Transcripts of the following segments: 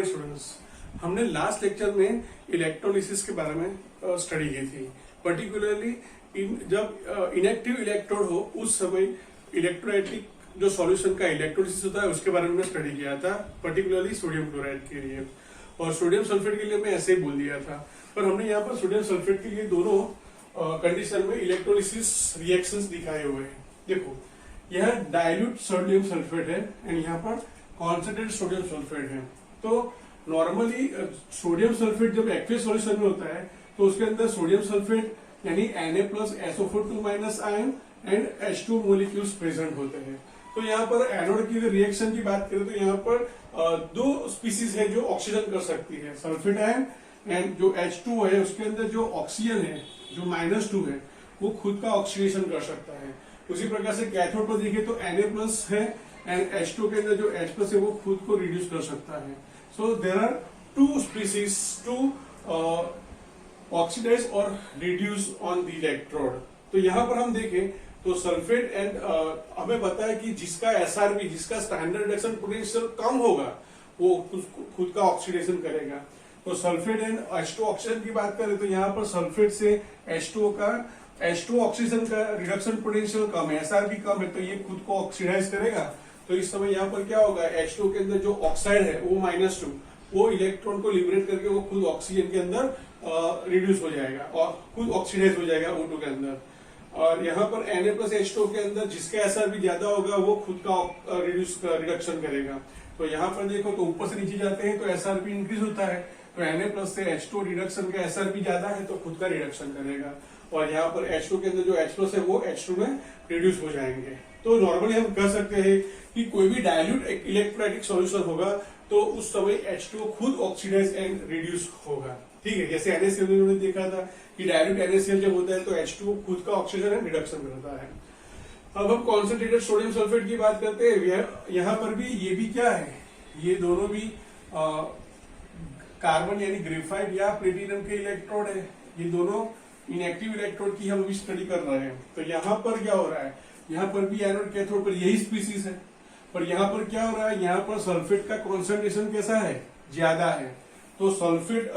Morning students. हमने last lecture में electrolysis के बारे में स्टडी की थी। पर्टिकुलरली जब इनएक्टिव इलेक्ट्रोड हो उस समय इलेक्ट्रोलाइटिक जो सॉल्यूशन का इलेक्ट्रोलिसिस होता है उसके बारे में स्टडी किया था, पर्टिकुलरली सोडियम क्लोराइड के लिए। और सोडियम सल्फेट के लिए मैं ऐसे ही बोल दिया था, पर हमने यहाँ पर सोडियम सल्फेट के लिए दोनों कंडीशन में इलेक्ट्रोलिसिस रिएक्शंस दिखाए हुए हैं। देखो, यह डाइल्यूट सोडियम सल्फेट है एंड यहाँ पर कॉन्सेंट्रेटेड सोडियम सल्फेट है। तो नॉर्मली सोडियम सल्फेट जब एक्वियस सॉल्यूशन में होता है तो उसके अंदर सोडियम सल्फेट यानी Na+SO4 ion and H2 molecules present होते हैं। तो यहाँ पर एनोड की रिएक्शन की बात करें तो यहाँ पर दो स्पीसीज है जो ऑक्सीजन कर सकती है, सल्फेट आयन एंड जो H2 है उसके अंदर जो ऑक्सीजन है जो -2 है वो खुद का ऑक्सीडेशन कर सकता है। उसी प्रकार से कैथोड पर देखिए तो Na+ है एंड H2 के अंदर जो H+ है वो खुद को रिड्यूस कर सकता है। So there are two species to oxidise और रिड्यूस ऑन द इलेक्ट्रोड। तो यहाँ पर हम देखें तो सल्फेट एंड हमें पता है कि जिसका SRP जिसका स्टैंडर्ड रिडक्शन पोटेंशियल कम होगा वो खुद का ऑक्सीडेशन करेगा। तो सल्फेट एंड H2 ऑक्सीजन की बात करें तो यहाँ पर सल्फेट से H2 ऑक्सीजन का रिडक्शन पोटेंशियल कम है, SRP कम है, तो ये खुद को ऑक्सीडाइज करेगा। तो इस समय यहाँ पर क्या होगा, H2 के अंदर जो ऑक्साइड है वो -2 वो इलेक्ट्रॉन को लिबरेट करके वो खुद ऑक्सीजन के अंदर रिड्यूस हो जाएगा और खुद ऑक्सीडाइज हो जाएगा O2 के अंदर। और यहाँ पर Na+H2 के अंदर जिसका SRP ज्यादा होगा वो खुद का रिडक्शन करेगा। तो यहाँ पर देखो तो ऊपर से नीचे जाते हैं तो SRP इंक्रीज होता है, तो Na+ से H2 रिडक्शन का SRP ज्यादा है तो खुद का रिडक्शन करेगा। और यहाँ पर H2 के अंदर जो H+ है वो H2 में रिड्यूस हो जाएंगे। तो नॉर्मली हम कह सकते हैं कि कोई भी डाइल्यूट इलेक्ट्रोलाइटिक सॉल्यूशन होगा तो उस समय H2 खुद ऑक्सीडाइज एंड रिड्यूस होगा। ठीक है, जैसे NaCl में हमने देखा था कि डाइल्यूट NaCl जब होता है तो H2 खुद का ऑक्सीजन एंड रिडक्शन करता है। अब हम कॉन्सेंट्रेटेड सोडियम सल्फेट की बात करते हैं। यहाँ पर भी ये भी क्या है, ये दोनों भी कार्बन यानी ग्रेफाइट या प्लेटिनम के इलेक्ट्रोड है। ये दोनों इनएक्टिव इलेक्ट्रोड की हम अभी स्टडी कर रहे हैं। तो यहाँ पर क्या हो रहा है, यहाँ पर भी एनोड कैथोड पर यही स्पीसीज है, पर यहाँ पर क्या हो रहा है, यहाँ पर सल्फेट का कॉन्सेंट्रेशन कैसा है, ज्यादा है। तो सल्फेट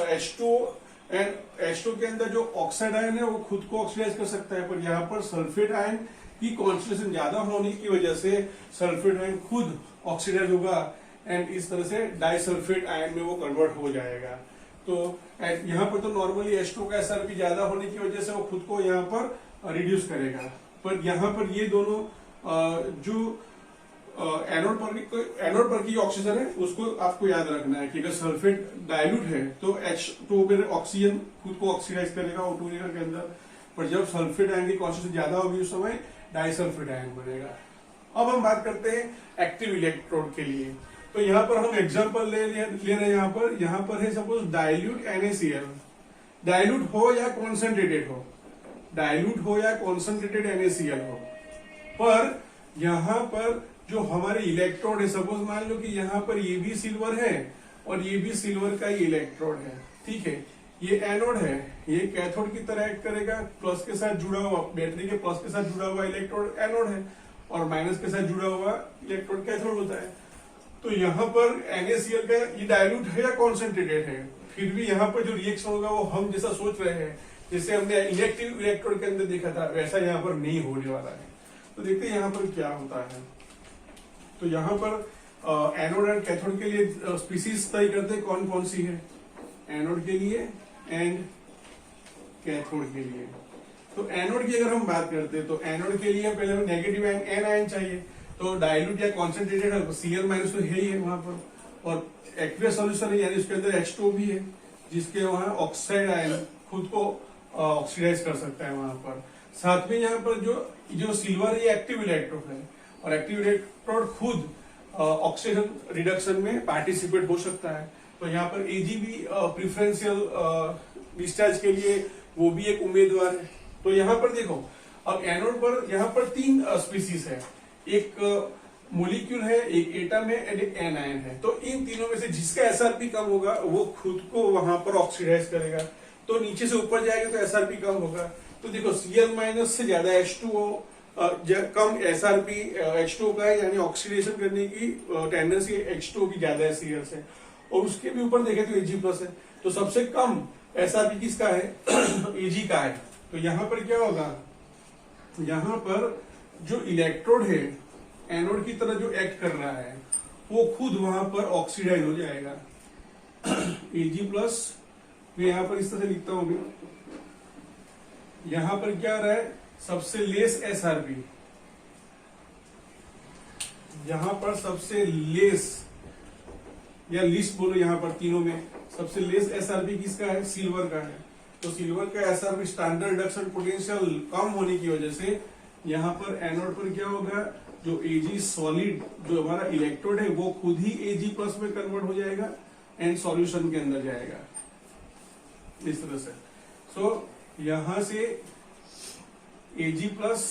H2 के अंदर जो ऑक्साइड आयन है वो खुद को ऑक्सीडाइज कर सकता है, पर यहाँ पर सल्फेट आयन की कॉन्सेंट्रेशन ज्यादा होने की वजह से सल्फेट आयन खुद ऑक्सीडाइज होगा एंड इस तरह से डाइसल्फेट आयन में वो कन्वर्ट हो जाएगा। तो यहाँ पर तो नॉर्मली H2 का SRP ज्यादा होने की वजह से वो खुद को यहाँ पर रिड्यूस करेगा, पर यहाँ पर ये दोनों जो एनोड पर की ऑक्सीजन है उसको आपको याद रखना है कि अगर सल्फेट डाइल्यूट है तो H2 में ऑक्सीजन खुद को ऑक्सीडाइज करेगा O2 के अंदर, पर जब सल्फेट आयन की कॉन्सेंट्रेशन ज्यादा होगी उस समय डाइसल्फेट आयन बनेगा। अब हम बात करते हैं एक्टिव इलेक्ट्रोड के लिए। तो यहाँ पर हम एग्जांपल ले रहे हैं। यहाँ पर है सपोज डाइल्यूट NaCl, डाइल्यूट हो या कॉन्सेंट्रेटेड हो, डाइल्यूट हो या कॉन्सेंट्रेटेड NaCl हो, पर यहाँ पर जो हमारे इलेक्ट्रोड है, सपोज मान लो कि यहाँ पर ये भी सिल्वर है और ये भी सिल्वर का ही इलेक्ट्रोड है। ठीक है, ये एनोड है, ये कैथोड की तरह एक्ट करेगा, प्लस के साथ जुड़ा हुआ बैटरी के प्लस के साथ जुड़ा हुआ इलेक्ट्रोड एनोड है और माइनस के साथ जुड़ा हुआ इलेक्ट्रोड कैथोड होता है। तो यहाँ पर NaCl का ये डाइल्यूट है या कॉन्सेंट्रेटेड है, फिर भी यहाँ पर जो रिएक्शन होगा वो हम जैसा सोच रहे हैं, जैसे हमने इलेक्ट्रिक इलेक्ट्रोड के अंदर देखा था वैसा यहाँ पर नहीं होने वाला है। तो देखते हैं यहाँ पर क्या होता है। तो यहाँ पर एनोड एंड कैथोड के लिए स्पीसीज तय करते हैं कौन कौन सी है, एनोड के लिए एंड कैथोड के लिए। तो एनोड की अगर हम बात करते हैं तो एनोड के लिए पहले हमें नेगेटिव N आयन चाहिए। तो डाइल्यूट या कॉन्सेंट्रेटेड Cl- तो है ही है वहां पर, और एक्वियस सॉल्यूशन है यानी उसके अंदर H2 भी है जिसके वहां ऑक्साइड आयन खुद को ऑक्सीडाइज कर सकता है वहां पर। साथ में यहाँ पर जो सिल्वर है एक्टिव इलेक्ट्रोड है और एक्टिव इलेक्ट्रोड खुद ऑक्सीजन रिडक्शन में पार्टिसिपेट हो सकता है। तो यहाँ पर AgB प्रिफरेंशियल डिस्चार्ज के लिए वो भी एक उम्मीदवार है। तो यहाँ पर देखो, अब एनोड पर यहाँ पर 3 स्पीसीज है, एक मोलिक्यूल है, एक एटम है एंड एक एन आयन है। तो इन तीनों में से जिसका SRP कम होगा वो खुद को वहां पर ऑक्सीडाइज करेगा, तो नीचे से ऊपर जाएगा तो SRP कम होगा। तो देखो Cl- से ज्यादा H2O कम SRP H2O का है यानी ऑक्सीडेशन करने की टेंडेंसी H2O की ज्यादा है Cl से, और उसके भी ऊपर देखे तो Ag प्लस है। तो सबसे कम SRP किसका है? Ag का है। तो यहां पर क्या होगा, यहां पर जो इलेक्ट्रोड है एनोड की तरह जो एक्ट कर रहा है वो खुद वहां पर ऑक्सीडाइज हो जाएगा। Ag प्लस, मैं यहां पर इस तरह से लिखता हूं, यहां पर क्या आ रहा है, सबसे लेस SRP, यहां पर सबसे लेस या लिस्ट बोलो, यहां पर तीनों में सबसे लेस SRP किसका है? सिल्वर का है। तो सिल्वर का SRP स्टैंडर्ड रिडक्शन पोटेंशियल कम होने की वजह से यहां पर एनोड पर क्या होगा, जो Ag सॉलिड जो हमारा इलेक्ट्रोड है वो खुद ही Ag प्लस में कन्वर्ट हो जाएगा एंड सॉल्यूशन के अंदर जाएगा इस तरह से। सो यहां से Ag प्लस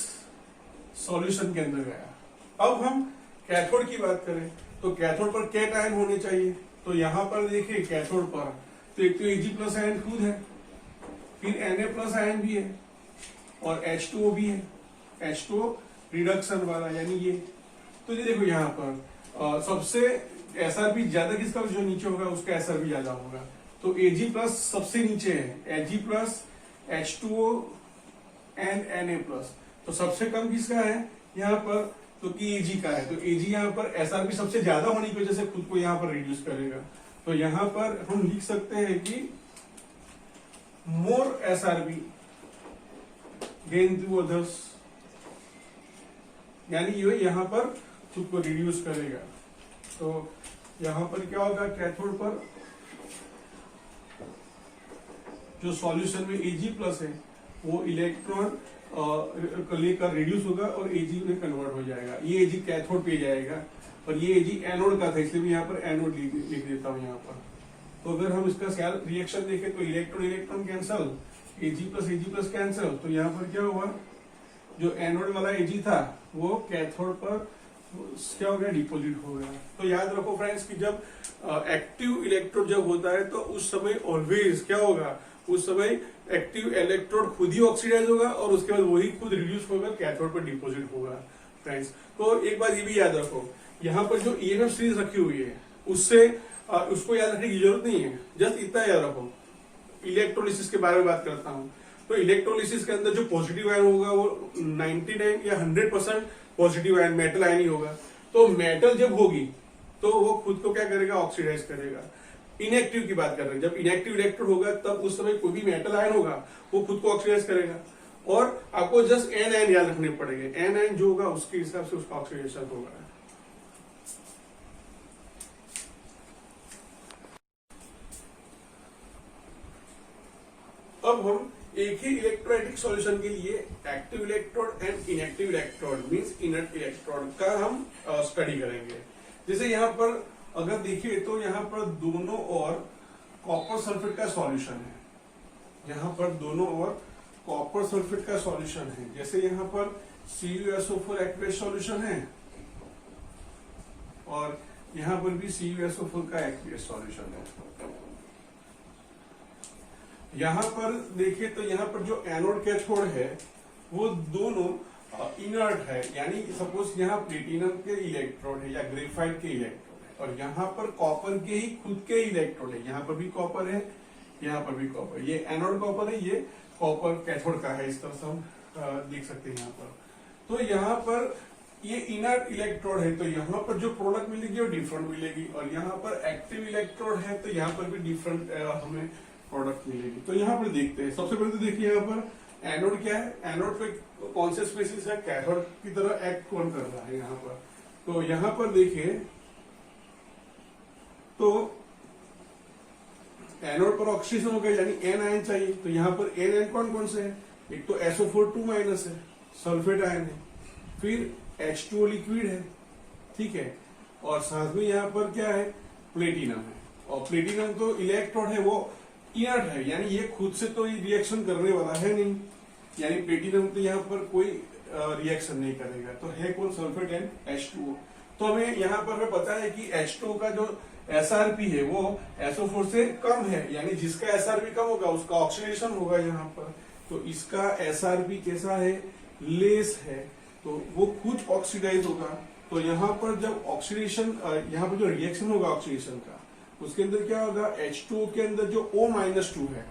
सॉल्यूशन के अंदर गया। अब हम कैथोड की बात करें तो कैथोड पर कैट आयन होने चाहिए। तो यहां पर देखिए कैथोड पर तो एक तो Ag प्लस आयन खुद है, फिर Na प्लस आयन भी है और H2O भी है, H2O रिडक्शन वाला यानी ये। तो ये देखो यहां पर सबसे SRP ज्यादा किसका, जो नीचे होगा उसका SRP ज्यादा होगा। तो Ag प्लस सबसे नीचे है, Ag plus H2O and Na plus. तो सबसे कम किसका है यहाँ पर, तो कि Ag का है। तो Ag यहाँ पर SRP सबसे ज्यादा होने की वजह से खुद को यहाँ पर रिड्यूस करेगा। तो यहाँ पर हम लिख सकते हैं कि मोर SRP गेन टू अदर्स, यानी ये यहाँ पर खुद को रिड्यूस करेगा। तो यहाँ पर क्या होगा, कैथोड पर जो सॉल्यूशन में Ag प्लस है वो इलेक्ट्रॉन लेकर रिड्यूस होगा और Ag में कन्वर्ट हो जाएगा। ये Ag कैथोड पे जाएगा और ये Ag एनोड का था, इसलिए मैं यहाँ पर एनोड लिख देता हूँ यहाँ पर। तो अगर हम इसका सेल रिएक्शन देखें तो electron electron cancel, Ag plus cancel. तो यहाँ पर क्या हुआ, जो एनोड वाला Ag था वो कैथोड पर क्या हो गया, डिपोजिट हो गया। तो याद रखो फ्रेंड्स कि जब एक्टिव इलेक्ट्रोड जब होता है तो उस समय ऑलवेज क्या होगा, उस समय एक्टिव इलेक्ट्रोड खुद ही ऑक्सीडाइज होगा और उसके बाद वही खुद रिड्यूस होगा, कैथोड पर डिपोजिट होगा फ्रेंड्स। तो एक बात ये भी याद रखो, यहाँ पर जो EMF सीरीज रखी हुई है उससे उसको याद रखने की जरूरत नहीं है, जस्ट इतना याद रखो। इलेक्ट्रोलिसिस के बारे में बात करता हूँ तो इलेक्ट्रोलिसिस के अंदर जो पॉजिटिव आयन होगा वो 99 या 100% पॉजिटिव आयन मेटल आयन ही होगा। तो मेटल जब होगी तो वो खुद को क्या करेगा, ऑक्सीडाइज करेगा। इनएक्टिव की बात कर रहे हैं, जब इनएक्टिव इलेक्ट्रोड होगा तब उस समय कोई भी मेटल आयन होगा वो खुद को ऑक्सीडाइज करेगा। और आपको जस्ट एन आयन याद रखने पड़ेंगे, एन आयन जो होगा उसके हिसाब से उसका ऑक्सीडेशन होगा। अब हम एक ही इलेक्ट्रोलाइटिक सॉल्यूशन के लिए active electrode and inactive electrode means inert electrode का हम स्टडी करेंगे। जैसे यहाँ पर अगर देखिए तो यहाँ पर दोनों ओर कॉपर सल्फेट का सॉल्यूशन है, यहाँ पर दोनों ओर कॉपर सल्फेट का सॉल्यूशन है। जैसे यहाँ पर CuSO4 एक्वेस सॉल्यूशन है और यहाँ पर भी CuSO4 का एक्वेस सॉल्यूशन है। यहाँ पर देखिए तो यहाँ पर जो एनोड कैथोड है वो दोनों इनर्ट है, यानी सपोज यहाँ प्लेटिनम के इलेक्ट्रोड है या ग्रेफाइट के इलेक्ट्रोड है और यहाँ पर कॉपर के ही खुद के इलेक्ट्रोड है। यहाँ पर भी कॉपर है, यहाँ पर भी कॉपर, ये एनोड कॉपर है, ये कॉपर कैथोड का है। इस तरह से हम देख सकते हैं यहाँ पर। तो यहाँ पर ये इनर्ट इलेक्ट्रोड है तो यहाँ पर जो प्रोडक्ट मिलेगी वो डिफरेंट मिलेगी और यहाँ पर एक्टिव इलेक्ट्रोड है तो यहाँ पर भी डिफरेंट हमें प्रोडक्ट मिलेगी। तो यहाँ पर देखते हैं, सबसे पहले तो देखिए यहाँ पर एनोड क्या है, एनोड पे कौन से स्पेसिस है, कैथोड की तरह एक्ट कौन कर रहा है यहाँ पर। तो यहाँ पर देखिए तो एनोड पर ऑक्सीजन हो गया यानी एन आयन चाहिए। तो यहाँ पर एन आयन कौन कौन से है, एक तो SO4 2- है, सल्फेट आयन है, फिर H2O लिक्विड है, ठीक है, और साथ में यहाँ पर क्या है, प्लेटिनम है। और प्लेटिनम तो इलेक्ट्रोड है वो इनर्ट है, यानी ये खुद से तो रिएक्शन करने वाला है नहीं, यानी प्लेटिनम तो यहाँ पर कोई रिएक्शन नहीं करेगा। तो है कौन, सल्फेट एंड H2O। तो हमें यहाँ पर हमें पता है कि H2O का जो SRP है वो SO4 से कम है, यानी जिसका SRP कम होगा उसका ऑक्सीडेशन होगा यहाँ पर। तो इसका SRP कैसा है, लेस है, तो वो खुद ऑक्सीडाइज होगा। तो यहाँ पर जब ऑक्सीडेशन, यहाँ पर जो रिएक्शन होगा ऑक्सीडेशन का उसके अंदर क्या होगा, H2O के अंदर जो O-2 है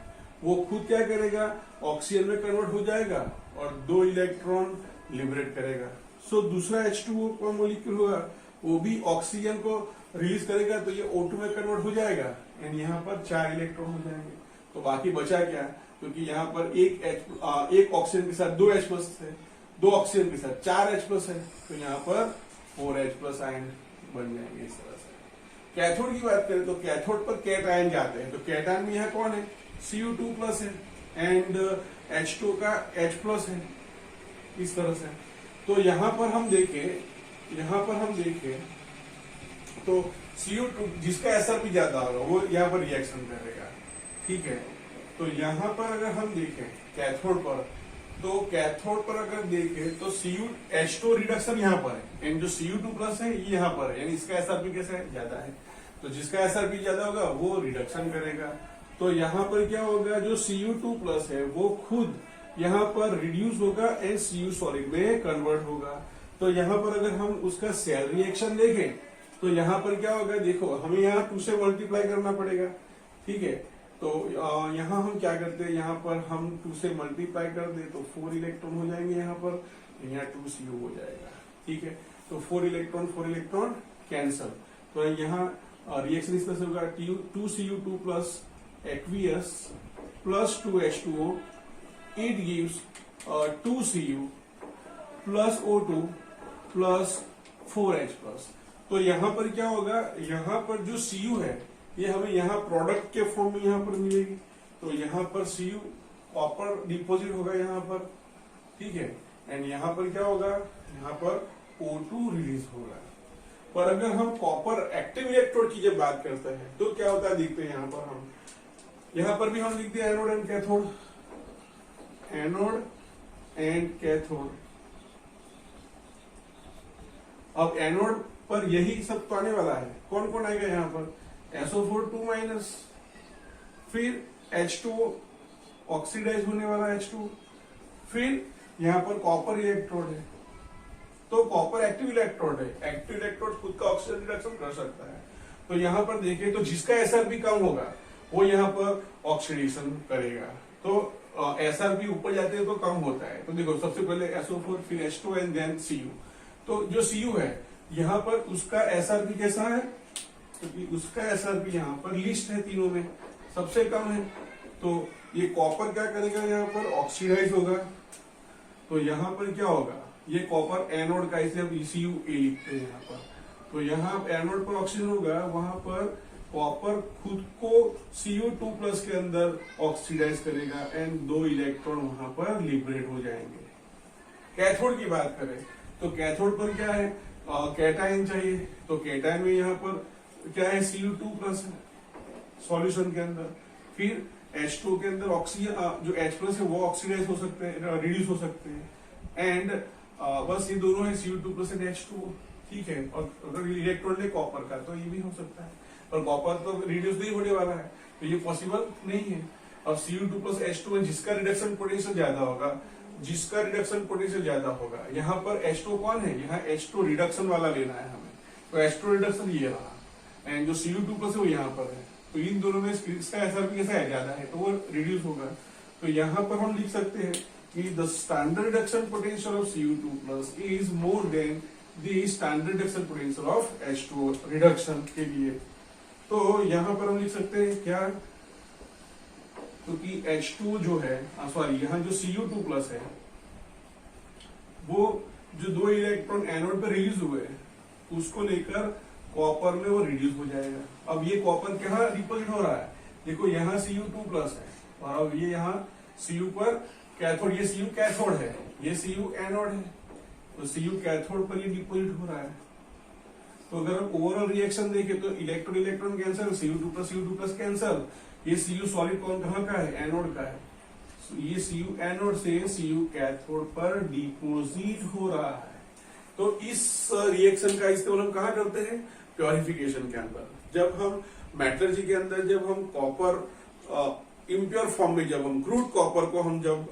वो खुद क्या करेगा, ऑक्सीजन में कन्वर्ट हो जाएगा और 2 इलेक्ट्रॉन लिबरेट करेगा। सो दूसरा H2O का मॉलिक्यूल होगा वो भी ऑक्सीजन को रिलीज करेगा, तो ये O2 में कन्वर्ट हो जाएगा एंड यहाँ पर 4 इलेक्ट्रॉन हो जाएंगे। तो बाकी बचा क्या, क्योंकि यहाँ पर एक ऑक्सीजन के साथ 2 H+ है, 2 ऑक्सीजन के साथ 4 H+ है, तो यहाँ पर 4 H+ आयन बन जाएंगे इस तरह से। कैथोड की बात करें तो कैथोड पर कैटायन जाते हैं, तो कैटायन में यहाँ कौन है, Cu2+ है एंड H2 का H+ है इस तरह से। तो यहाँ पर हम देखें तो Cu2 जिसका SRP ज्यादा होगा वो यहाँ पर रिएक्शन करेगा, ठीक है। तो यहाँ पर अगर हम देखें कैथोड पर, तो कैथोड पर अगर देखें तो H2 रिडक्शन यहाँ पर है एंड जो Cu2+ है ये यहाँ पर है, यानी इसका SRP कैसा है, ज्यादा है। तो जिसका SRP ज्यादा होगा वो रिडक्शन करेगा। तो यहाँ पर क्या होगा, जो Cu2+ है वो खुद यहाँ पर रिड्यूस होगा एंड Cu सॉलिड में कन्वर्ट होगा। तो यहाँ पर अगर हम उसका सेल रिएक्शन देखें तो यहाँ पर क्या होगा, देखो हमें यहाँ 2 से मल्टीप्लाई करना पड़ेगा, ठीक है। तो यहाँ हम क्या करते हैं, यहाँ पर हम 2 से मल्टीप्लाई कर दे तो 4 इलेक्ट्रॉन हो जाएंगे यहाँ पर, यहाँ 2 Cu हो जाएगा, ठीक है। तो 4 इलेक्ट्रॉन कैंसल। तो यहाँ रिएक्शन इस तरह से होगा, 2 Cu2+ aqueous plus 2 H2O, it gives 2 Cu plus O2 plus 4 H+। तो यहाँ पर क्या होगा, यहाँ पर जो Cu है ये हमें यहाँ प्रोडक्ट के फॉर्म में यहाँ पर मिलेगी। तो यहाँ पर Cu कॉपर डिपोजिट होगा यहाँ पर, ठीक है। एंड यहाँ पर क्या होगा, यहाँ पर O2 रिलीज होगा। पर अगर हम कॉपर एक्टिव इलेक्ट्रोड की जब बात करते हैं तो क्या होता है, देखते हैं यहाँ पर भी हम लिखते हैं anode and cathode, anode and cathode. अब एनोड पर यही सब तो आने वाला है, कौन कौन आएगा यहाँ पर, SO4 2-, फिर H2O ऑक्सीडाइज होने वाला H2, फिर यहाँ पर कॉपर इलेक्ट्रोड है, तो कॉपर एक्टिव इलेक्ट्रोड है, एक्टिव इलेक्ट्रोड खुद का ऑक्सीजन रिडक्शन कर सकता है। तो यहाँ पर देखिए, तो जिसका SRP कम होगा वो यहाँ पर ऑक्सीडेशन करेगा। तो SRP ऊपर जाते हैं तो कम होता है। तो देखो सबसे पहले SO4 फिर H2 एंड देन Cu। तो जो Cu है यहाँ पर उसका SRP कैसा है, क्योंकि उसका SRP यहाँ पर लिस्ट है, तीनों में सबसे कम है। तो ये कॉपर क्या करेगा, यहाँ पर ऑक्सीडाइज होगा। तो यहाँ पर क्या होगा, ये कॉपर एनोड का, इसलिए हम Cu A लिखते हैं यहाँ पर। तो यहाँ एनोड पर ऑक्सीजन होगा, वहां पर कॉपर खुद को Cu2+ के अंदर ऑक्सीडाइज करेगा एंड 2 इलेक्ट्रॉन वहां पर लिबरेट हो जाएंगे। कैथोड की बात करें तो कैथोड पर क्या है, कैटायन चाहिए। तो कैटायन में यहाँ पर क्या है, Cu2+ है सॉल्यूशन के अंदर, फिर H2 के अंदर ऑक्सीजन जो H+ है वो ऑक्सीडाइज हो सकते हैं, रिड्यूस हो सकते हैं एंड बस ये दोनों है Cu2+ एंड H2O, ठीक है। और अगर इलेक्ट्रॉन ले कॉपर का तो ये भी हो सकता है, पर कॉपर तो रिड्यूस नहीं होने वाला है, तो ये पॉसिबल नहीं है। अब Cu2+ H2 में जिसका रिडक्शन पोटेंशियल ज्यादा होगा, यहाँ पर H2 कौन है, यहाँ H2 रिडक्शन वाला लेना है हमें। तो H2 रिडक्शन ये रहा एंड जो Cu2+ है वो यहाँ पर है। तो इन दोनों में इसका SRP कैसा है, ज्यादा है, तो वो रिड्यूस होगा। तो यहाँ पर हम लिख सकते हैं कि the standard reduction potential of Cu2+ is more than the standard reduction potential of H2O reduction के लिए। तो यहाँ पर हम लिख सकते हैं क्या, क्योंकि H2 जो है, सॉरी यहाँ जो Cu2+ है वो जो 2 इलेक्ट्रॉन एनोड पर रिलीज हुए उसको लेकर कॉपर में वो रिड्यूस हो जाएगा। अब ये कॉपर कहाँ डिपोजिट हो रहा है, देखो यहाँ Cu2+ है और अब ये यहाँ Cu पर कैथोड, ये Cu कैथोड है, ये Cu एनोड है, तो Cu कैथोड पर ये डिपोजिट हो रहा है। तो अगर हम ओवरऑल रिएक्शन देखें तो इलेक्ट्रॉन कैंसल, Cu2+ कैंसल, ये Cu सॉलिड कौन कहाँ का है, एनोड का है। ये Cu एनोड से Cu कैथोड पर डिपोजिट हो रहा है। तो इस रिएक्शन का इस्तेमाल हम कहाँ करते हैं, प्योरिफिकेशन के अंदर। जब हम मेटलर्जी के अंदर जब हम कॉपर इम्प्योर फॉर्म में, जब हम क्रूड कॉपर को हम जब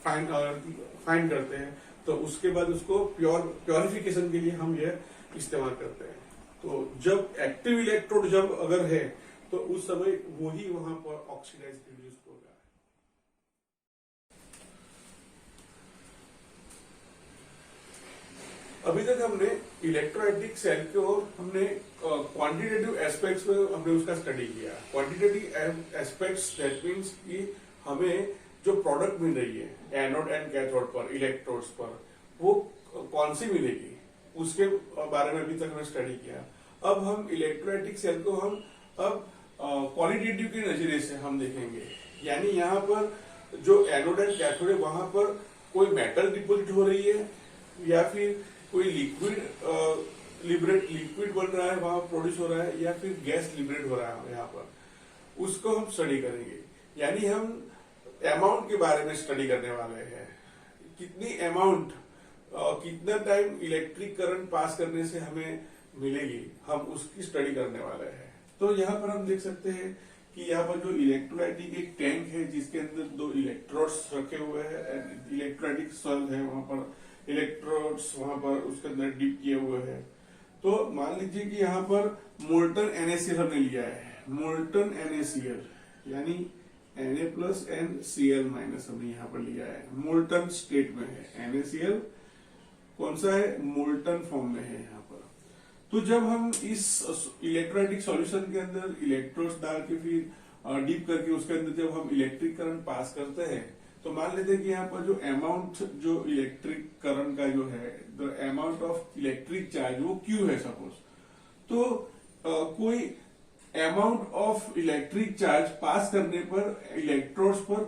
फाइंड करते हैं तो उसके बाद उसको प्योरिफिकेशन के लिए हम ये इस्तेमाल करते हैं। तो जब एक्टिव इलेक्ट्रोड जब अगर है तो उस समय वही वहां पर ऑक्सीडाइज रिड्यूस होगा। अभी तक हमने इलेक्ट्रोलाइटिक सेल को हमने क्वांटिटेटिव एस्पेक्ट्स में हमने उसका स्टडी किया। क्वांटिटेटिव एस्पेक्ट्स दैट मींस कि हमें जो प्रोडक्ट मिल रही है एनोड एंड कैथोड पर, इलेक्ट्रोड्स पर, वो कौन सी मिलेगी उसके बारे में अभी तक हमने स्टडी किया। अब हम इलेक्ट्रोलाइटिक सेल को हम अब क्वालिटेटिव के नजरिए से हम देखेंगे, यानी यहाँ पर जो एनोड एंड कैथोड है वहां पर कोई मेटल डिपोजिट हो रही है या फिर कोई लिक्विड बन रहा है वहां प्रोड्यूस हो रहा है, या फिर गैस लिबरेट हो रहा है यहाँ पर, उसको हम स्टडी करेंगे। यानी हम अमाउंट के बारे में स्टडी करने वाले हैं, कितनी अमाउंट कितना टाइम इलेक्ट्रिक करंट पास करने से हमें मिलेगी, हम उसकी स्टडी करने वाले हैं। तो यहाँ पर हम देख सकते हैं कि यहाँ पर जो इलेक्ट्रोलाइटिक एक टैंक है जिसके अंदर 2 इलेक्ट्रोड्स रखे हुए हैं, इलेक्ट्रोलाइटिक सेल है वहां पर, इलेक्ट्रोड्स वहां पर उसके अंदर डिप किए हुए हैं। तो मान लीजिए कि यहाँ पर मोल्टन NaCl हमने लिया है, मोल्टन NaCl यानी Na+NCl- हमने यहाँ पर लिया है, मोल्टन स्टेट में है। NaCl कौन सा है, मोल्टन फॉर्म में है यहाँ पर। तो जब हम इस इलेक्ट्रोलाइटिक सॉल्यूशन के अंदर इलेक्ट्रोड्स डाल के फिर डीप करके उसके अंदर जब हम इलेक्ट्रिक करंट पास करते हैं, तो मान लेते हैं कि यहाँ पर जो अमाउंट जो इलेक्ट्रिक करंट का जो है, the amount of electric charge वो Q है सपोज, तो कोई अमाउंट ऑफ इलेक्ट्रिक चार्ज पास करने पर इलेक्ट्रोड्स पर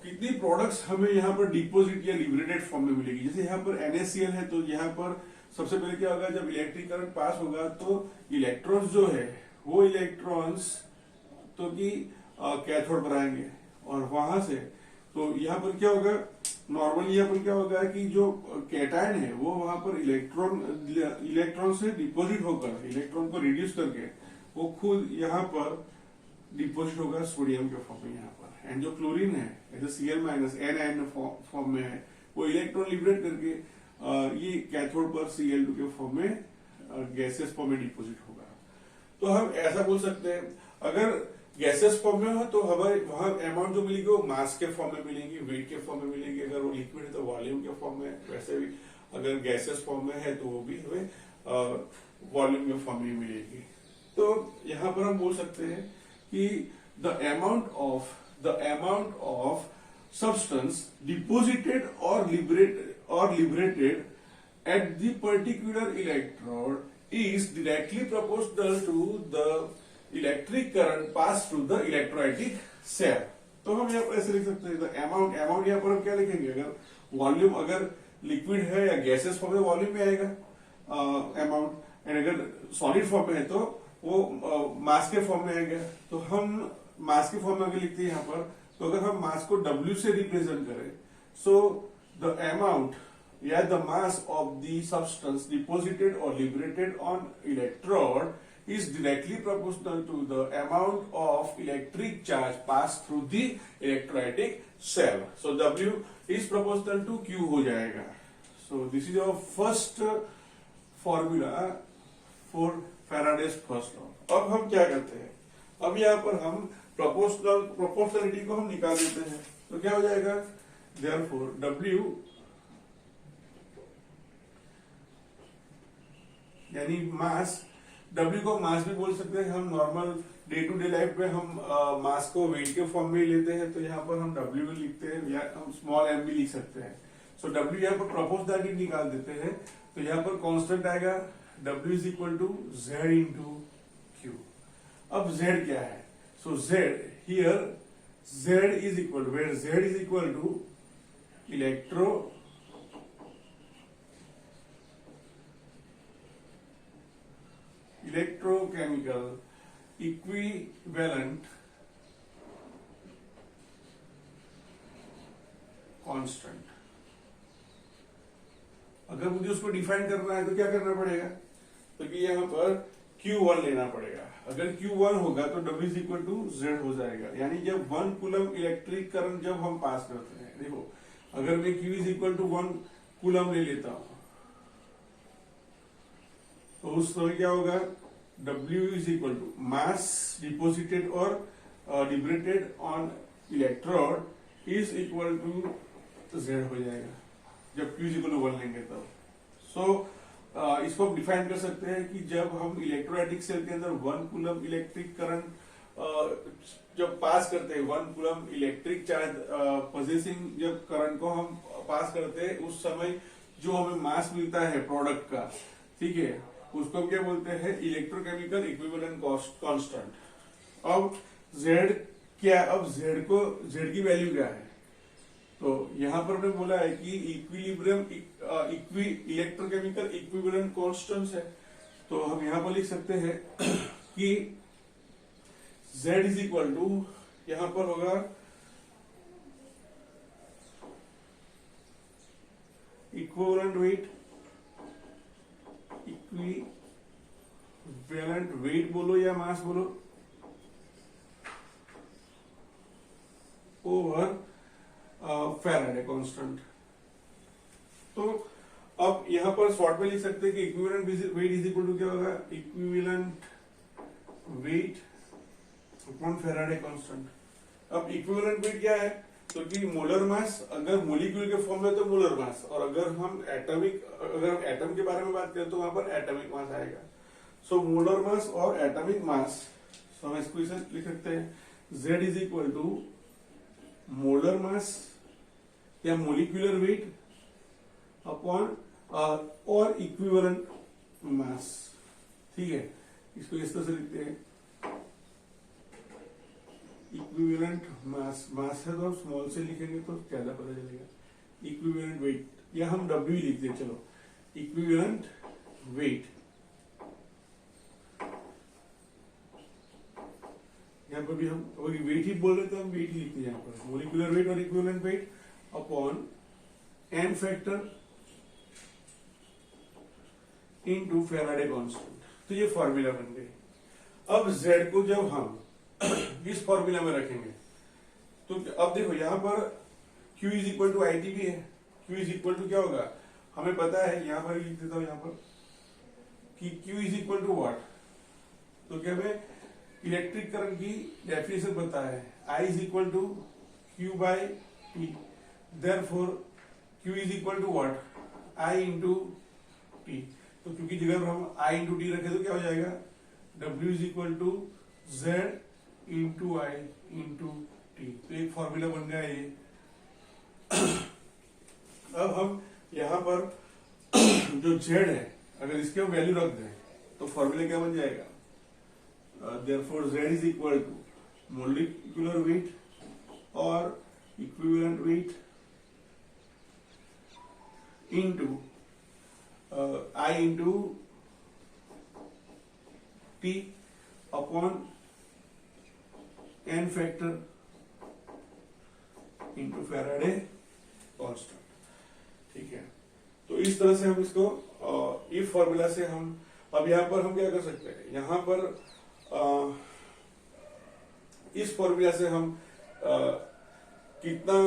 कितनी प्रोडक्ट्स हमें यहाँ पर डिपोजिट या लिबरेटेड फॉर्म में मिलेगी। जैसे यहाँ पर NaCl है तो यहाँ पर सबसे पहले क्या होगा, जब इलेक्ट्रिक करंट पास होगा तो इलेक्ट्रॉन्स जो है वो इलेक्ट्रॉन्स तो कि कैथोड पर आएंगे और वहां से तो यहाँ पर क्या होगा, नॉर्मली यहाँ पर क्या होगा कि जो कैटायन है वो वहां पर इलेक्ट्रॉन से डिपोजिट होकर इलेक्ट्रॉन को रिड्यूस करके वो खुद यहाँ पर डिपोजिट होगा सोडियम के फॉर्म में यहाँ पर। एंड जो क्लोरीन है जैसे Cl- N फॉर्म में है, वो इलेक्ट्रॉन लिबरेट करके ये कैथोड पर Cl2 के फॉर्म में गैसेस फॉर्म में डिपोजिट होगा। तो हम ऐसा बोल सकते हैं, अगर गैसेस फॉर्म में हो तो हमें वहां अमाउंट जो मिलेगी वो मास के फॉर्म में मिलेगी, वेट के फॉर्म में मिलेगी। अगर वो लिक्विड है तो वॉल्यूम के फॉर्म में, वैसे भी अगर गैसेस फॉर्म में है तो वो भी हमें वॉल्यूम के फॉर्म में मिलेगी। तो यहाँ पर हम बोल सकते हैं कि the amount of substance deposited or liberated at the particular electrode is directly proportional to the electric current passed through the electrolytic cell। तो हम यहाँ पर ऐसे लिख सकते हैं, the amount यहाँ पर हम क्या लिखेंगे, अगर वॉल्यूम अगर लिक्विड है या गैसेस फॉर्म में वॉल्यूम में आएगा अमाउंट, एंड अगर सॉलिड फॉर्म में है तो वो मास के फॉर्म में आएगा। तो हम मास के फॉर्म में अगर लिखते हैं यहाँ पर, तो अगर हम मास को W से रिप्रेजेंट करें, सो द अमाउंट या the mass of the substance deposited और liberated on electrode is directly proportional to the amount of electric charge pass through the electrolytic cell. So W is proportional to Q हो जाएगा। So this is our first formula for Faraday's first law. अब हम क्या करते हैं, अब यहाँ पर हम प्रोपोर्शनलिटी को हम निकाल देते हैं। तो क्या हो जाएगा, देयरफॉर W यानी मास, W को मास भी बोल सकते हैं हम, normal day to day life में हम मास को वेट के फॉर्म में ही लेते हैं, तो यहाँ पर हम W भी लिखते हैं या हम स्मॉल m भी लिख सकते हैं। सो W यहाँ पर प्रोपोर्शनलिटी निकाल देते हैं, तो यहाँ पर कांस्टेंट आएगा W is equal to Z into Q। अब Z क्या है, so Z here, Z is equal to, where Z is equal to electrochemical equivalent constant। अगर मुझे उसको डिफाइन करना है तो क्या करना पड़ेगा, तो कि यहाँ पर Q1 लेना पड़ेगा। अगर Q1 होगा तो W is equal to Z हो जाएगा, यानी जब 1 कूलम इलेक्ट्रिक करंट जब हम पास करते हैं, देखो अगर मैं Q is equal to 1 coulomb ले लेता हूं तो उस समय क्या होगा, W is equal to mass deposited or liberated on electrode is equal to Z हो जाएगा जब Q is equal to 1 लेंगे तब। सो इसको हम डिफाइन कर सकते हैं कि जब हम इलेक्ट्रोलाइटिक सेल के अंदर 1 कूलम इलेक्ट्रिक करंट जब पास करते हैं, 1 कूलम इलेक्ट्रिक चार्ज पोजेसिंग जब करंट को हम पास करते हैं, उस समय जो हमें मास मिलता है प्रोडक्ट का, ठीक है, उसको क्या बोलते हैं, इलेक्ट्रोकेमिकल इक्विवेलेंट कांस्टेंट। अब Z क्या, अब Z की वैल्यू क्या है, तो यहां पर हमने बोला है कि इक्विलिब्रियम इलेक्ट्रोकेमिकल इक्विवेलेंट कांस्टेंट्स है, तो हम यहां पर लिख सकते हैं कि Z इज इक्वल टू, यहां पर होगा इक्विवेलेंट वेट बोलो या मास बोलो ओवर फैराडे कांस्टेंट। तो अब यहां पर शॉर्ट में लिख सकते हैं कि equivalent weight is equal to क्या होगा, equivalent weight upon Faraday constant. अब इक्विवेलेंट वेट क्या है, तो कि मोलर मास, अगर मोलिक्यूल के फॉर्म में तो मोलर मास, और अगर हम एटम के बारे में बात करें तो वहां पर एटॉमिक मास आएगा। सो मोलर मास और एटॉमिक मास, सो हम इसको इसे लिख सकते हैं Z is equal to molar mass या मोलिकुलर वेट अपॉन और इक्विवेलेंट मास, ठीक है। इसको इस तरह से लिखते हैं, इक्विवेलेंट मास है तो स्मॉल से लिखेंगे तो ज्यादा पता चलेगा। इक्विवेलेंट वेट, या हम W लिख दें, चलो इक्विवेलेंट वेट, यहाँ पर भी हम वेट ही बोल रहे थे, हम वेट ही लिखते हैं यहाँ पर, मोलिकुलर वेट और equivalent weight upon n factor into Faraday constant. तो ये फॉर्मूला बन गई। अब Z को जब हम इस फॉर्मूला में रखेंगे तो अब देखो यहाँ पर Q is equal to IT भी है। Q इज इक्वल टू क्या होगा, हमें पता है, यहाँ पर लिख देता हूं यहाँ पर कि Q is equal to what, तो क्या हमें इलेक्ट्रिक करंट की डेफिनेशन पता है, I is equal to Q by T, therefore Q is equal to what, I into T। तो क्योंकि जगह पर हम I इंटू T रखे तो क्या हो जाएगा, W is equal to Z into I into T। तो एक फॉर्मूला बन गया ये। अब हम यहाँ पर जो Z है, अगर इसके हम वैल्यू रख दें तो फॉर्मूला क्या बन जाएगा, therefore Z is equal to molecular weight और equivalent weight into I into T upon n factor into Faraday constant। ठीक है, तो इस तरह से हम इसको इस फॉर्मूला से हम, अब यहाँ पर हम क्या कर सकते हैं, यहाँ पर इस फॉर्मूला से हम कितना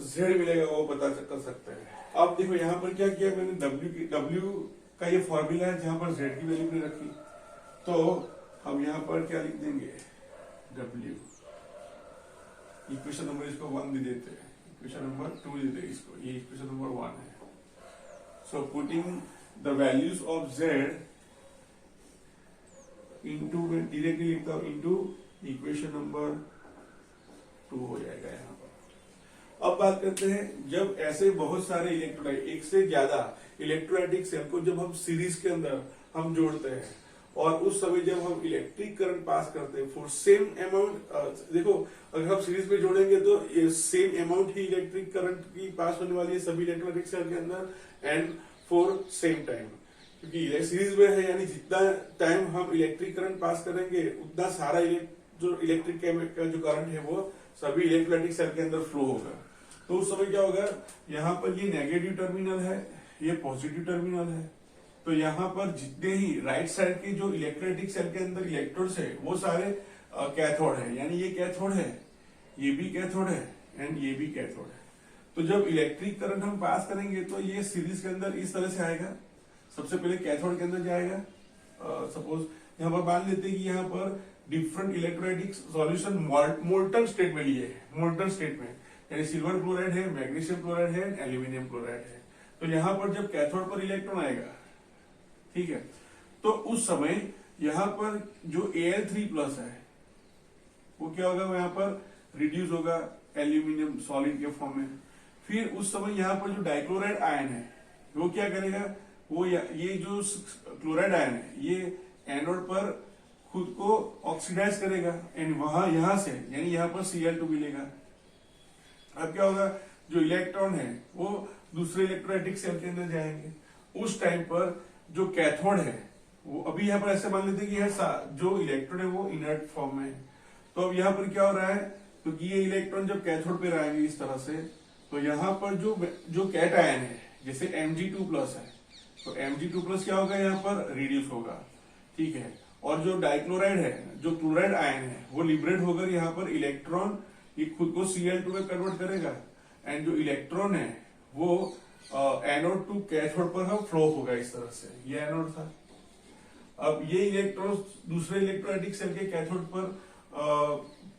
Z मिलेगा वो पता कर सकते हैं। अब देखो यहाँ पर क्या किया मैंने, W का ये फॉर्मूला है जहां पर Z की वैल्यू नहीं रखी, तो हम यहाँ पर क्या लिख देंगे, W, इक्वेशन नंबर इसको 1 भी देते हैं, इक्वेशन नंबर 2 देते हैं इसको, ये इक्वेशन नंबर 1 है। So putting the values of Z into, मैं डायरेक्टली लिखता हूं, इंटू इक्वेशन नंबर 2 हो जाएगा यहाँ पर। अब बात करते हैं, जब ऐसे बहुत सारे इलेक्ट्रोलाइट, एक से ज्यादा इलेक्ट्रोलाइटिक सेल को जब हम सीरीज के अंदर हम जोड़ते हैं और उस समय जब हम इलेक्ट्रिक करंट पास करते हैं फॉर सेम अमाउंट, देखो अगर हम सीरीज में जोड़ेंगे तो ये सेम अमाउंट ही इलेक्ट्रिक करंट की पास होने वाली है सभी इलेक्ट्रोलाइटिक सेल के अंदर, एंड फॉर सेम टाइम, क्योंकि सीरीज में है, यानी जितना टाइम हम इलेक्ट्रिक करंट पास करेंगे उतना सारा जो इलेक्ट्रिक का जो करंट है वो सभी इलेक्ट्रोलाइटिक सेल के अंदर फ्लो होगा। तो उस समय क्या होगा, यहाँ पर ये नेगेटिव टर्मिनल है, ये पॉजिटिव टर्मिनल है, तो यहाँ पर जितने ही राइट साइड के जो इलेक्ट्रोलाइटिक सेल के अंदर इलेक्ट्रोड्स है वो सारे कैथोड है, यानी ये कैथोड है, ये भी कैथोड है एंड ये भी कैथोड है। तो जब इलेक्ट्रिक करंट हम पास करेंगे तो ये सीरीज के अंदर इस तरह से आएगा, सबसे पहले कैथोड के अंदर जाएगा, सपोज यहाँ पर मान लेते हैं कि यहाँ पर different electrolytic solution molten state में लिए है, मोल्टन स्टेट में, यानी सिल्वर क्लोराइड है, मैग्नीशियम क्लोराइड है, एल्यूमिनियम क्लोराइड है। तो यहाँ पर जब कैथोड पर इलेक्ट्रॉन आएगा, ठीक है, तो उस समय यहाँ पर जो Al3+ है वो क्या होगा, यहाँ पर रिड्यूस होगा एल्यूमिनियम सॉलिड के फॉर्म में। फिर उस समय यहाँ पर जो डाइक्लोराइड आयन है वो क्या करेगा, वो ये जो क्लोराइड आयन है ये एनोड पर खुद को ऑक्सीडाइज करेगा एंड वहां यहां से यानी यहाँ पर Cl2 मिलेगा। अब क्या होगा, जो इलेक्ट्रॉन है वो दूसरे इलेक्ट्रोलाइटिक सेल के अंदर जाएंगे। उस टाइम पर जो कैथोड है वो अभी यहाँ पर ऐसे मान लेते हैं कि जो इलेक्ट्रॉन है वो इनर्ट फॉर्म में है। तो अब यहाँ पर क्या हो रहा है, तो कि ये इलेक्ट्रॉन जब कैथोड पे आएंगे इस तरह से, तो यहाँ पर जो कैट आयन है जैसे Mg2+ है, तो Mg2+ क्या होगा, यहाँ पर रिड्यूस होगा, ठीक है। और जो डाइक्लोराइड है, जो क्लोराइड आयन है, वो लिबरेट होकर यहाँ पर इलेक्ट्रॉन ये खुद को Cl2 में कन्वर्ट करेगा एंड जो इलेक्ट्रॉन है वो एनोड टू कैथोड पर फ्लो होगा इस तरह से। ये एनोड था। अब ये इलेक्ट्रॉन दूसरे इलेक्ट्रोलाइटिक सेल के कैथोड पर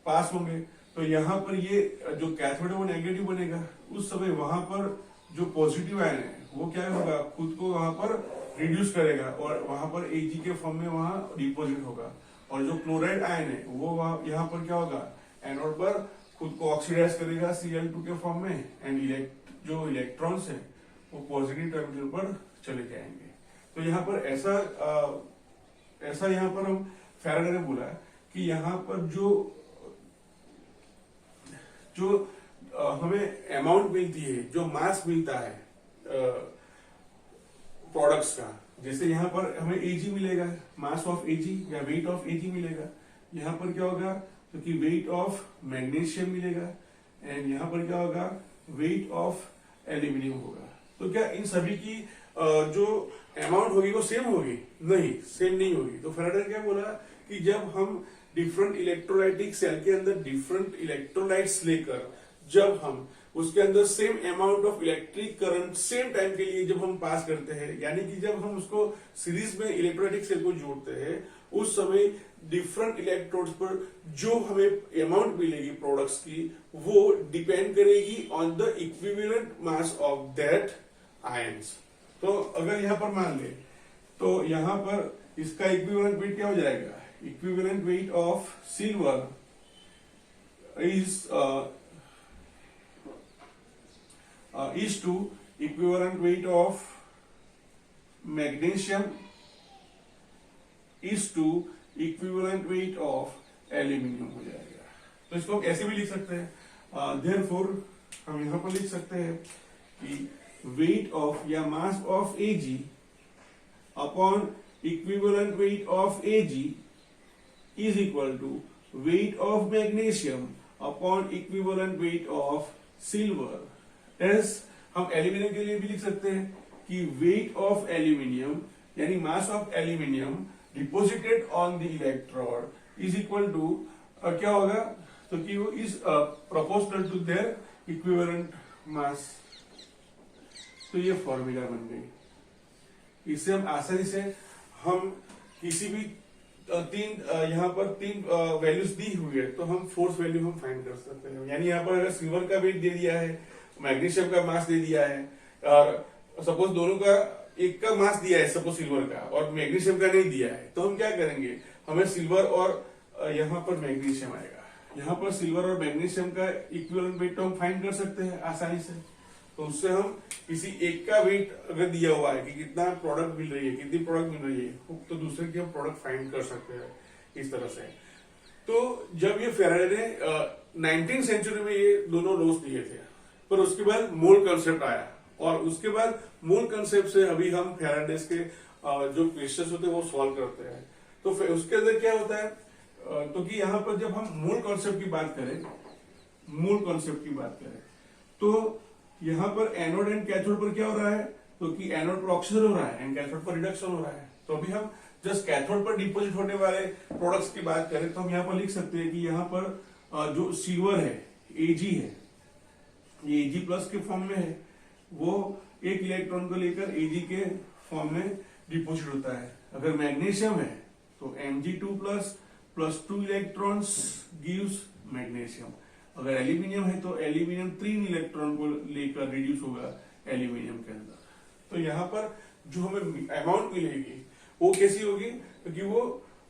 पास होंगे, तो यहाँ पर ये जो कैथोड है वो नेगेटिव बनेगा। उस समय वहां पर जो पॉजिटिव आयन है वो क्या होगा, खुद को वहां पर रिड्यूस करेगा और वहां पर Ag के फॉर्म में वहां डिपोजिट होगा। और जो क्लोराइड आयन है वो यहाँ पर क्या होगा, एनोड पर खुद को ऑक्सीडाइज करेगा Cl2 के फॉर्म में एंड जो इलेक्ट्रॉन्स है वो पॉजिटिव टर्मिनल पर चले जाएंगे। तो यहाँ पर ऐसा यहाँ पर हम फैराडे ने बोला कि यहाँ पर जो हमें अमाउंट मिलती है, जो मास मिलता है प्रोडक्ट्स का, जैसे यहाँ पर हमें Ag मिलेगा, मास ऑफ Ag या वेट ऑफ Ag मिलेगा। यहाँ पर क्या होगा, तो कि वेट ऑफ मैग्नीशियम मिलेगा एंड यहाँ पर क्या होगा, वेट ऑफ एल्यूमिनियम होगा। तो क्या इन सभी की जो अमाउंट होगी वो सेम होगी? नहीं, सेम नहीं होगी। तो फैराडे ने क्या बोला कि जब हम डिफरेंट इलेक्ट्रोलाइटिक सेल के अंदर डिफरेंट इलेक्ट्रोलाइट्स लेकर जब हम उसके अंदर same amount of electric current same time के लिए जब हम पास करते हैं, यानी कि जब हम उसको सीरीज में इलेक्ट्रोलाइटिक सेल को जोड़ते हैं, उस समय डिफरेंट इलेक्ट्रोड्स पर जो हमें अमाउंट मिलेगी प्रोडक्ट्स की वो डिपेंड करेगी on the equivalent mass of that ions. तो अगर यहाँ पर मान ले तो यहाँ पर इसका इक्विवेलेंट वेट क्या हो जाएगा, equivalent weight of silver is to equivalent weight of magnesium is to equivalent weight of aluminium हो जाएगा। तो इसको हम ऐसे भी लिख सकते हैं, therefore हम यहाँ पर लिख सकते हैं कि weight of या mass of Ag upon equivalent weight of Ag is equal to weight of magnesium upon equivalent weight of silver। हम एल्यूमिनियम के लिए भी लिख सकते हैं कि वेट ऑफ एल्यूमिनियम यानी mass of aluminium deposited on the electrode is equal to क्या होगा, तो कि वो is proportional to their equivalent mass. तो ये फॉर्मूला बन गई। इससे हम आसानी से हम किसी भी यहाँ पर तीन वैल्यूज दी हुई है तो हम फोर्स वैल्यू हम फाइंड कर सकते हैं। यानी यहाँ पर अगर सिल्वर का वेट दे दिया है, मैग्नीशियम का मास दे दिया है और सपोज दोनों का एक का मास दिया है, सपोज सिल्वर का और मैग्नीशियम का नहीं दिया है, तो हम क्या करेंगे, हमें सिल्वर और यहाँ पर मैग्नीशियम आएगा, यहाँ पर सिल्वर और मैग्नीशियम का इक्विवेलेंट वेट तो हम फाइंड कर सकते हैं आसानी से। तो उससे हम किसी एक का वेट अगर दिया हुआ है कि कितना प्रोडक्ट मिल रही है, कितनी प्रोडक्ट मिल रही है, तो दूसरे की हम प्रोडक्ट फाइंड कर सकते हैं इस तरह से। तो जब ये फैराडे ने 19th सेंचुरी में ये दोनों लॉज दिए थे, पर उसके बाद मोल कंसेप्ट आया और उसके बाद मोल कंसेप्ट से अभी हम फैराडेस के जो क्वेश्चंस होते हैं वो सॉल्व करते हैं। तो उसके अंदर क्या होता है, तो कि यहाँ पर जब हम मोल कंसेप्ट की बात करें, तो यहाँ पर एनोड एंड कैथोड पर क्या हो रहा है, तो कि एनोड पर ऑक्सीजन हो रहा है एंड कैथोड पर रिडक्शन हो रहा है। तो अभी हम जस्ट कैथोड पर डिपोजिट होने वाले प्रोडक्ट्स की बात करें तो हम यहाँ पर लिख सकते हैं कि यहाँ पर जो सिल्वर है, Ag है, ये Ag+ के फॉर्म में है, वो एक इलेक्ट्रॉन को लेकर Ag के फॉर्म में डिपोजिट होता है। अगर मैग्नीशियम है तो Mg2 plus 2 electrons gives magnesium. अगर एल्यूमिनियम है तो एल्यूमिनियम 3 इलेक्ट्रॉन को लेकर रिड्यूस होगा एल्यूमिनियम के अंदर। तो यहाँ पर जो हमें अमाउंट मिलेगी वो कैसी होगी, क्योंकि वो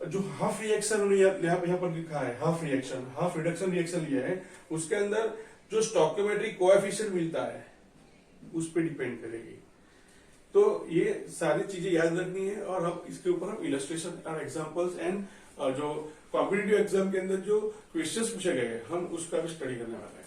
जो हाफ रिएक्शन यहाँ पर लिखा है, हाफ रिडक्शन रिएक्शन लिया है, उसके अंदर जो स्टोइकियोमेट्रिक कोएफिशिएंट मिलता है उस पर डिपेंड करेगी। तो ये सारी चीजें याद रखनी है और हम इसके ऊपर हम इलस्ट्रेशन और एग्जांपल्स एंड जो कॉम्पिटिटिव एग्जाम के अंदर जो क्वेश्चंस पूछे गए हम उसका भी स्टडी करने वाले हैं।